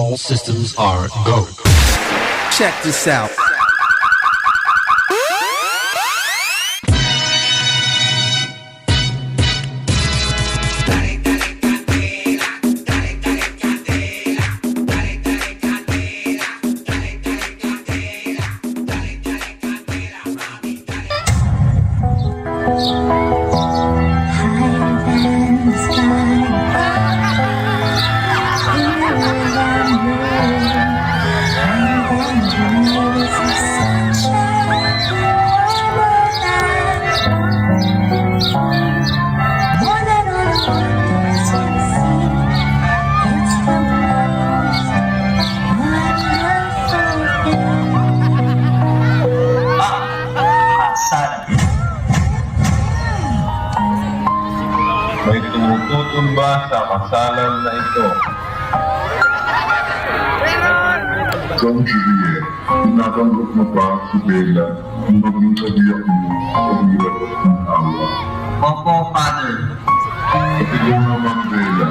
All systems are go. Check this out. May tumututumba sa kasalan na ito. Kang Juliet, tinatanggap mo ba si Bella kung maging kabiyak mo sa hirap ng awa? Opo, Father. At ikaw naman, Bella,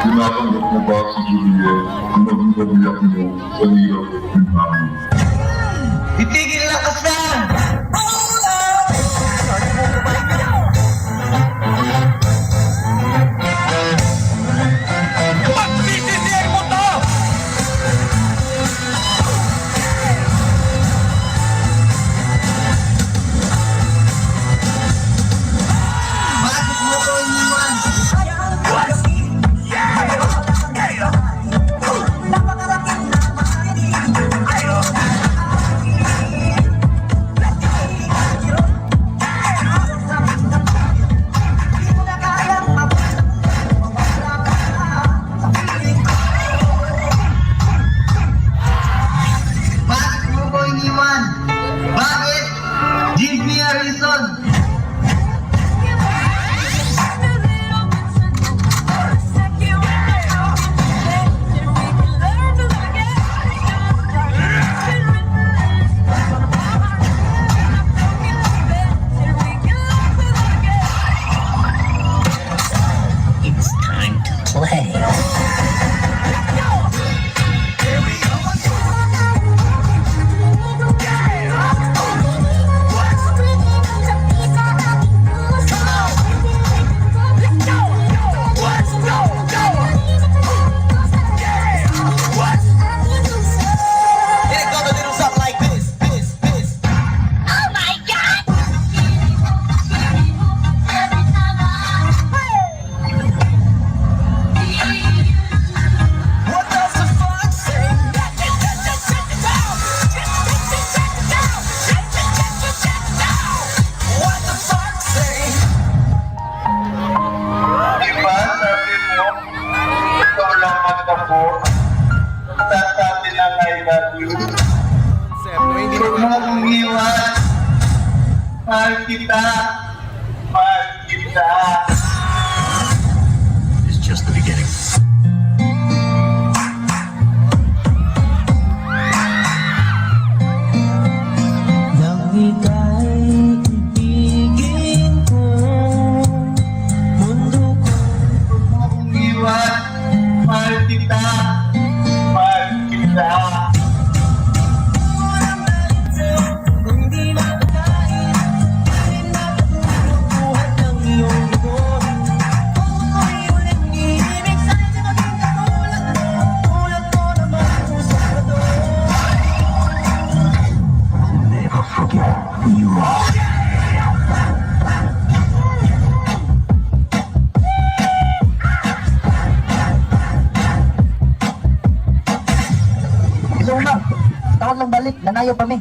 tinatanggap mo ba si Juliet kung maging kabiyak mo sa hirap ng awa? Itigil na kasal! Bakit mo ko iniwan? Bakit mo ko iniwan? Bakit? Give me a reason. It's time to play. It gonna do something like this. Oh my god! What does the fuck say? What the fuck say? Diba sabi mo, ikaw lang ako. Sasabi lang I love you. Huwag mo akong iwan. Mahal kita. Mahal kita. It's just the beginning. Nang ika'y ibigin ko, mundo ko. Huwag mo akong iwan. Mahal kita. Mahal kita. Kung di nakakain, di nakatulog buhat ng iyong lubos. Kung ako'y ulit iibig, sa'yo di maging katulad mo. Tulad mo naman ang puso ko to. Never forget who you are. Ikaw na, tawag ng balik, nanayo pa me.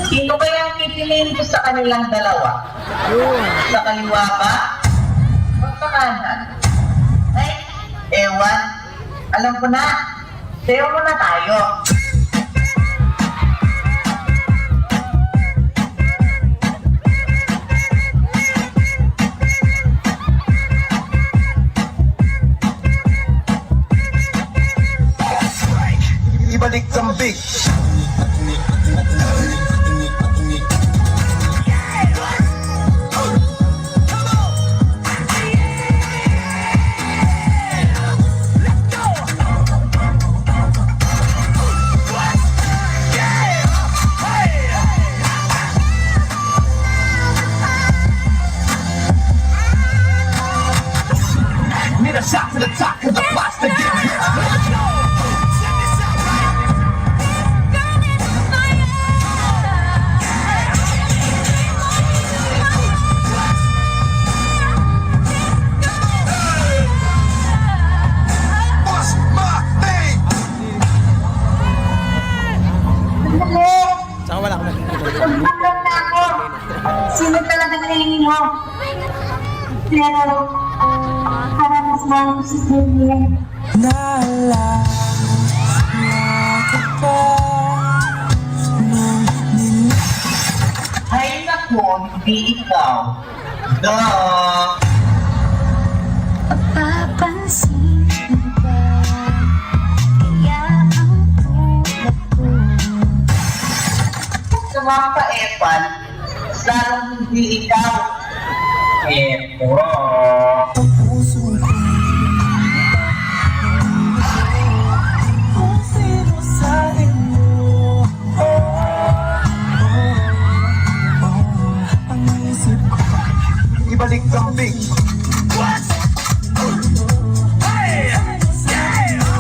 Sino kaya ang pipiliin ko sa kanilang dalawa? Sa kaliwa ba? O sa kanan? Ay, ewan. Alam ko na. Sayo muna tayo. Ibalik kambing. shot to the top, cause the plot's to get here. Let's go! Check this out, right? What's my name? Saka wala ko na. Magpapalong na ako. Sino talaga kainin mo? Pero, para mas mahal ko si Sylvia. Ay naku, hindi ikaw. Duh! Papansin mo ba? Kaya ang tulad ko Sa mga pa-epal, lalong hindi ikaw. Epo. ang puso ko. Kung sino sa inyo ang isip ko. Ibalik ang beat. What? Hey! Yeah!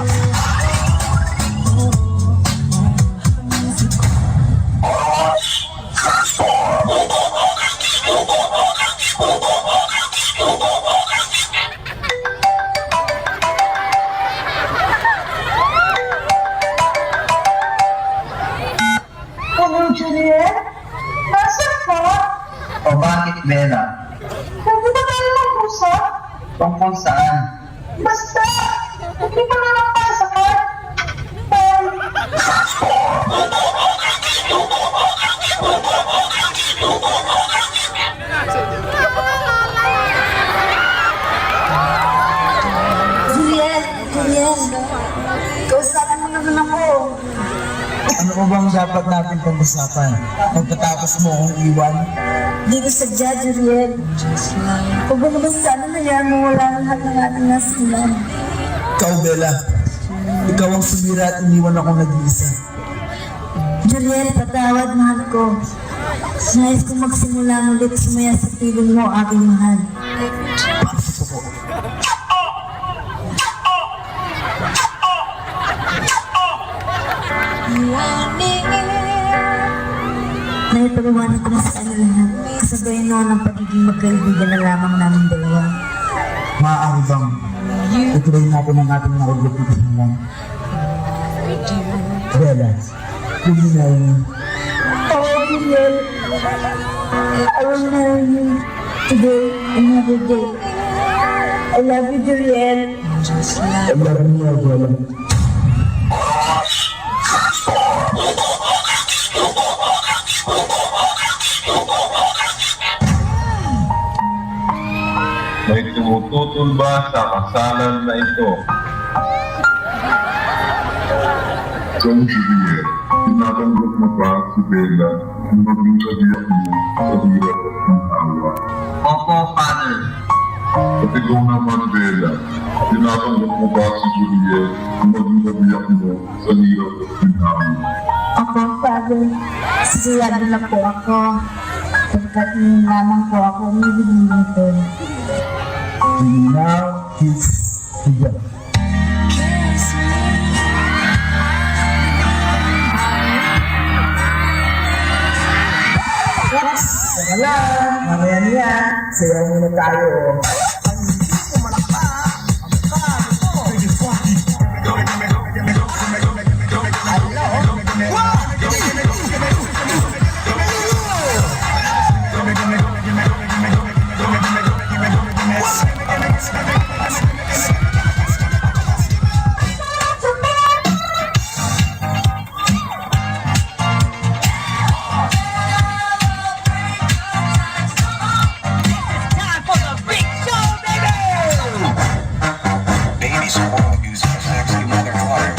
Ano, Juliet? Nasaan ka? O bakit, Bella? Pwede ba tayo mag-usap? Tungkol saan? Basta! Hindi ka na lang para sa ka? Juliet, kausapin mo naman ako. Ano ko bang dapat natin pag-usapan? Pagkatapos mo akong iwan? Di ko sadya, Juliet. Kung ba naman sana nangyari mo wala ng lahat ng ating nasilan. Ikaw, Bella. Ikaw ang sumira at iniwan ako nag-iisa. Juliet, patawad, mahal ko. Nais kong magsimula ulit sumaya sa piling mo, aking mahal. Naipagawanan ko na sa kanila lahat. Kasabay noon ang pagiging magkaibigan na lamang namin dalawa. Maaari bang ituloy natin ang ating nauglit-ulit Bella, will you marry me? Oh, Juliet. I will marry you today and every day. I love you, Juliet. I love you, Bella. May tumututol ba sa kasalan na ito? Kung Juliet, tinatanggap mo ba si Bella na maging kabiyak mo sa hirap at awa? Opo, Father. At ikaw naman, Bella, tinatanggap mo ba si Juliet na maging kabiyak mo sa hirap at awa? Ako, Father, sigurado na po ako. Pagkat ngayon lamang po ako umibigin nito. And now, kiss together. Saka lang, mamaya niya, sayaw muna tayo. Baby squirrel using a sexy mother water.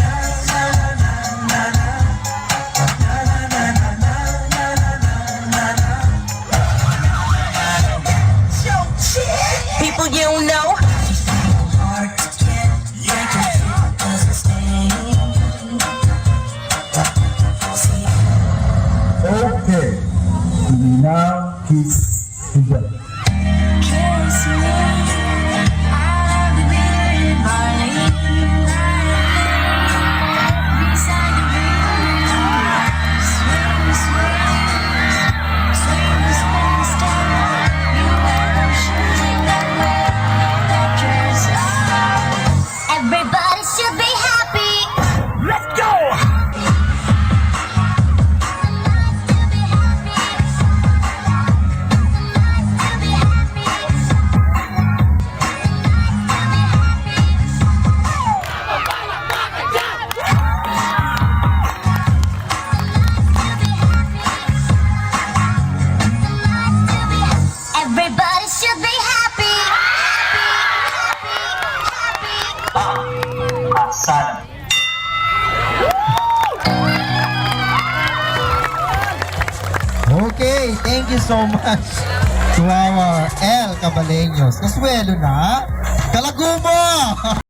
People you know. Okay. And now, kiss together. Sana. Okay, thank you so much to our El Cabaleños. Kasuelo na, Kalagumo!